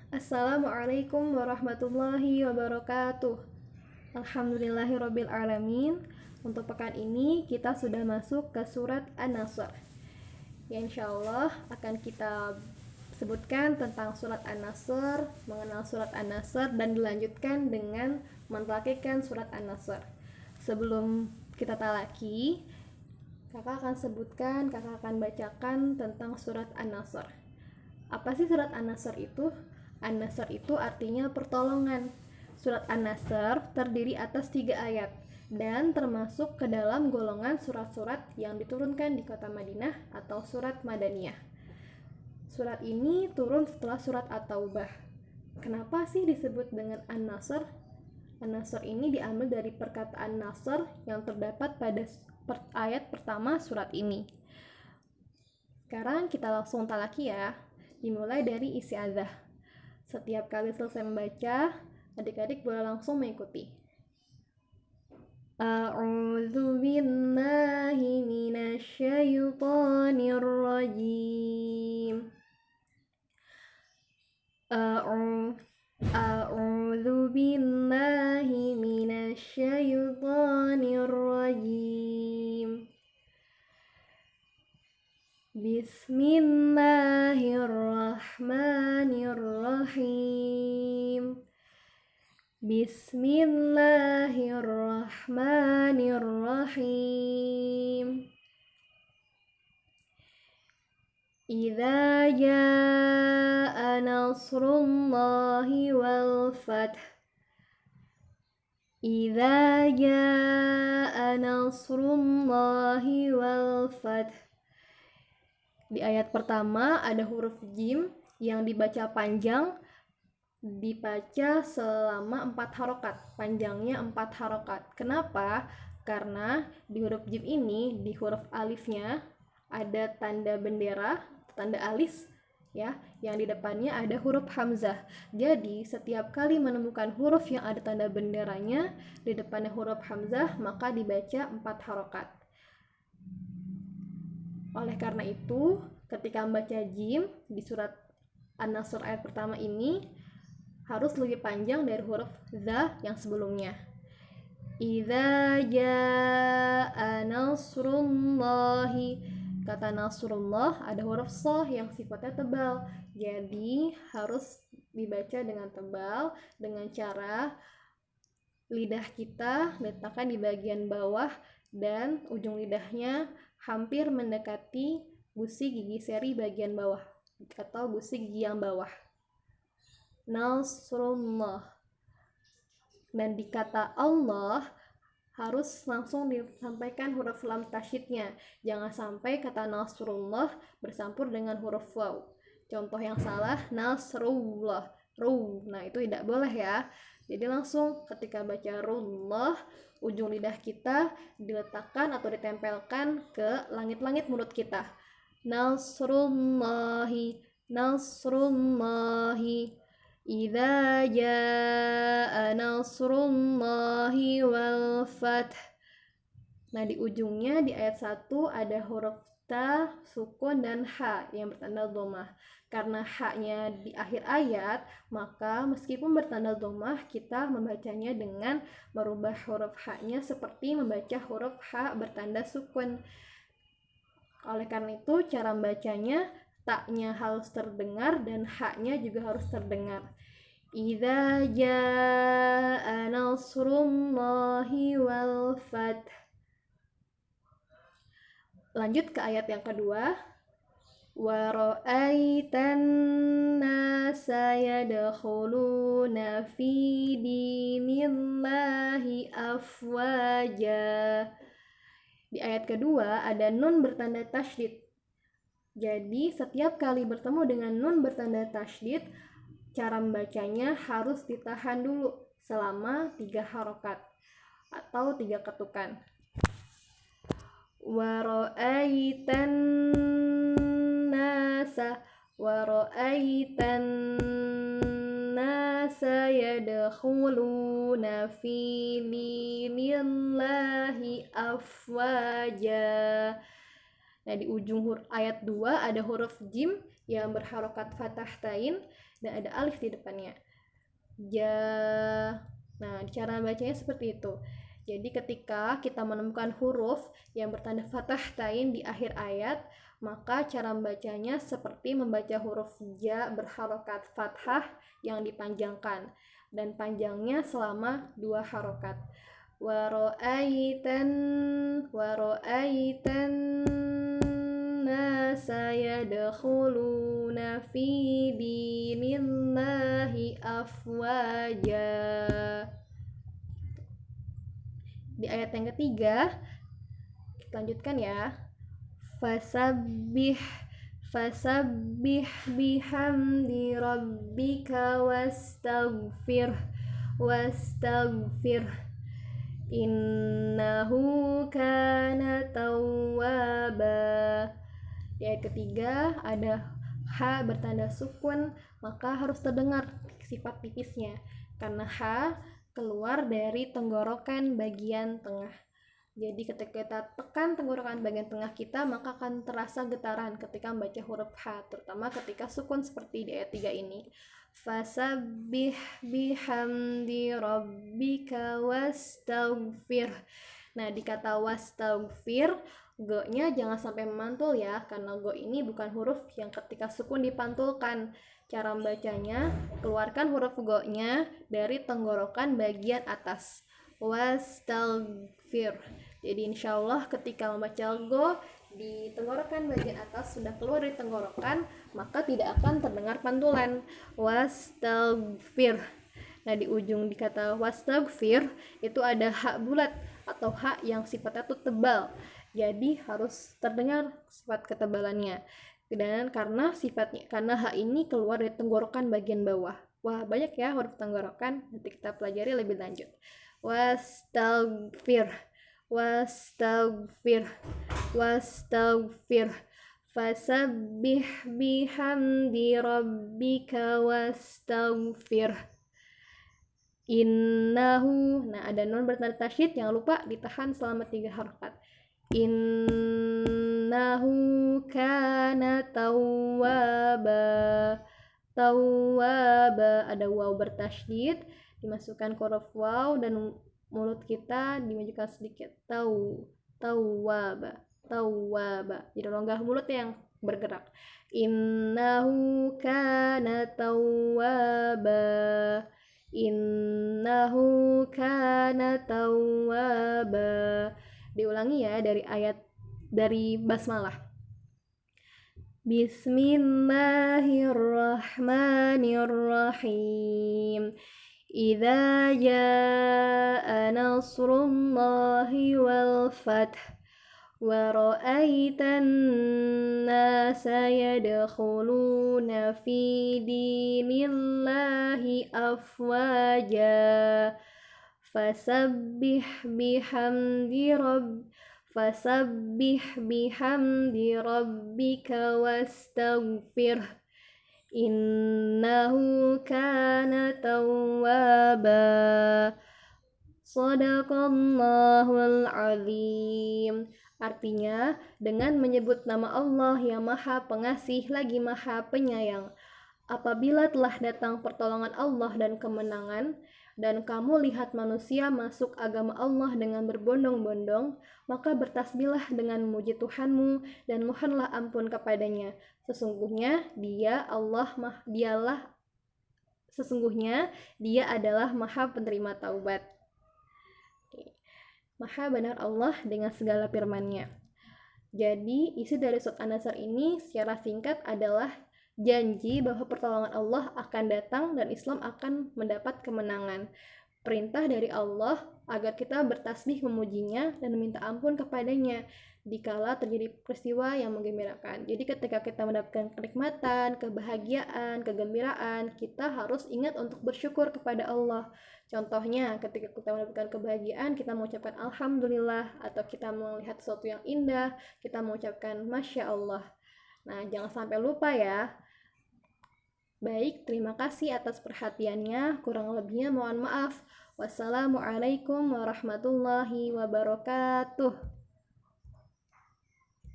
Assalamualaikum warahmatullahi wabarakatuh. Alhamdulillahirabbil alamin. Untuk pekan ini kita sudah masuk ke surat An-Nasr. Ya, insyaallah akan kita sebutkan tentang surat An-Nasr, mengenal surat An-Nasr, dan dilanjutkan dengan mentalakikan surat An-Nasr. Sebelum kita talaki, kakak akan bacakan tentang surat An-Nasr. Apa sih surat An-Nasr itu? An-Nasr itu artinya pertolongan. Surat An-Nasr terdiri atas 3 ayat dan termasuk ke dalam golongan surat-surat yang diturunkan di kota Madinah atau surat Madaniyah. Surat ini turun setelah surat At-Taubah. Kenapa sih disebut dengan An-Nasr? An-Nasr ini diambil dari perkataan Nasr yang terdapat pada ayat pertama surat ini. Sekarang kita langsung talaki ya. Dimulai dari isti'adzah. Setiap kali selesai membaca, adik-adik boleh langsung mengikuti. A'udzu billahi minasyaitonir rajim. A'udzu billahi minasyaitonir rajim. Bismillahirrahmanirrahim. Bismillahirrahmanirrahim. Idza jaa nasrullahi wal fath. Idza jaa nasrullahi wal fath. Di ayat pertama ada huruf jim yang dibaca panjang, dibaca selama 4 harokat, panjangnya 4 harokat. Kenapa? Karena di huruf jim ini, di huruf alifnya ada tanda bendera, tanda alis ya, yang di depannya ada huruf hamzah. Jadi setiap kali menemukan huruf yang ada tanda benderanya di depannya huruf hamzah, maka dibaca 4 harokat. Oleh karena itu, ketika membaca jim di surat An-Nasr ayat pertama ini harus lebih panjang dari huruf za yang sebelumnya. Idza jaa nasrullahi. Kata nasrullah ada huruf sha yang sifatnya tebal. Jadi harus dibaca dengan tebal dengan cara lidah kita letakkan di bagian bawah dan ujung lidahnya hampir mendekati gusi gigi seri bagian bawah atau gusi gigi yang bawah. Nasrullah. Dan di kata Allah harus langsung disampaikan huruf lam tasydidnya. Jangan sampai kata Nasrullah bercampur dengan huruf waw. Contoh yang salah, Nasrullah. Nah, itu tidak boleh ya. Jadi langsung ketika baca rullah, ujung lidah kita diletakkan atau ditempelkan ke langit-langit mulut kita. Nasrullahi, nasrullahi. Idza jaa nasrullahi wal fath. Nah, di ujungnya di ayat 1 ada huruf ta, sukun, dan ha yang bertanda dhammah. Karena ha-nya di akhir ayat, maka meskipun bertanda dhammah, kita membacanya dengan merubah huruf ha-nya seperti membaca huruf ha bertanda sukun. Oleh karena itu, cara membacanya ta-nya harus terdengar dan ha-nya juga harus terdengar. Idza jaa nasrullahi wal fath. Lanjut ke ayat yang kedua. Wa ra'aitan nasa yadkhuluna fi dinillahi afwaja. Di ayat kedua ada nun bertanda tasydid. Jadi setiap kali bertemu dengan nun bertanda tasydid, cara membacanya harus ditahan dulu selama 3 harokat atau 3 ketukan. Wa ra'aitan nasa yadkhuluna fi dinillahi afwaja. Nah, di ujung ayat 2 ada huruf jim yang berharokat fathah tain dan ada alif di depannya. Nah, cara bacanya seperti itu. Jadi ketika kita menemukan huruf yang bertanda fathah tain di akhir ayat, maka cara membacanya seperti membaca huruf ja berharokat fathah yang dipanjangkan, dan panjangnya selama 2 harokat. Waro'aitan nasa yadkhuluna fi dinillahi afwaja. Di ayat yang ketiga, kita lanjutkan ya. Fasabbih bihamdi rabbika wastaghfir innahu kana tawwaba. Di ayat ketiga ada ha bertanda sukun, maka harus terdengar sifat tipisnya karena ha keluar dari tenggorokan bagian tengah. Jadi ketika kita tekan tenggorokan bagian tengah kita, maka akan terasa getaran ketika membaca huruf H, terutama ketika sukun seperti di ayat 3 ini. Fasabbih bihamdi rabbika wastaghfir. Nah, di kata wastaghfir, go-nya jangan sampai memantul ya, karena go ini bukan huruf yang ketika sukun dipantulkan. Cara membacanya, keluarkan huruf go-nya dari tenggorokan bagian atas. Wastaghfir. Jadi insya Allah ketika membaca go di tenggorokan bagian atas sudah keluar dari tenggorokan, maka tidak akan terdengar pantulan. Wastaghfir. Nah, di ujung di kata wastaghfir itu ada hak bulat atau hak yang sifatnya tuh tebal. Jadi harus terdengar sifat ketebalannya. Dan karena hak ini keluar dari tenggorokan bagian bawah. Wah, banyak ya huruf tenggorokan. Nanti kita pelajari lebih lanjut. Wastaghfir fasabbih bihamdi rabbika wastaghfir innahu. Nah, ada nun bertanda tasydid, jangan lupa ditahan selama 3 harokat. Innahu kana tawwaba. Ada waw bertasydid, dimasukkan ke huruf waw dan mulut kita dimajukan sedikit. Tawwaba. Jadi longgar mulut yang bergerak. Innahu kana tawwaba. Diulangi ya dari basmalah. Bismillahirrahmanirrahim. Idza jaa nasrullahi wal fath wa ra'aitan nasa yadkhuluna fi dinillahi afwaja. Fasabbih bihamdi rabbika wastaghfir innahu kana tawwaba. Shadaqallahul azim. Artinya, dengan menyebut nama Allah yang Maha Pengasih lagi Maha Penyayang. Apabila telah datang pertolongan Allah dan kemenangan, dan kamu lihat manusia masuk agama Allah dengan berbondong-bondong, maka bertasbihlah dengan memuji Tuhanmu dan mohonlah ampun kepadanya. Sesungguhnya Dia adalah Maha Penerima Taubat. Maha benar Allah dengan segala firman-Nya. Jadi, isi dari surat An-Nasr ini secara singkat adalah janji bahwa pertolongan Allah akan datang dan Islam akan mendapat kemenangan. Perintah dari Allah agar kita bertasbih memujinya dan meminta ampun kepadanya dikala terjadi peristiwa yang menggembirakan. Jadi ketika kita mendapatkan kenikmatan, kebahagiaan, kegembiraan, kita harus ingat untuk bersyukur kepada Allah. Contohnya, ketika kita mendapatkan kebahagiaan, kita mengucapkan Alhamdulillah, atau kita melihat sesuatu yang indah, kita mengucapkan Masya Allah. Nah, jangan sampai lupa ya. Baik, terima kasih atas perhatiannya. Kurang lebihnya mohon maaf. Wassalamualaikum warahmatullahi wabarakatuh.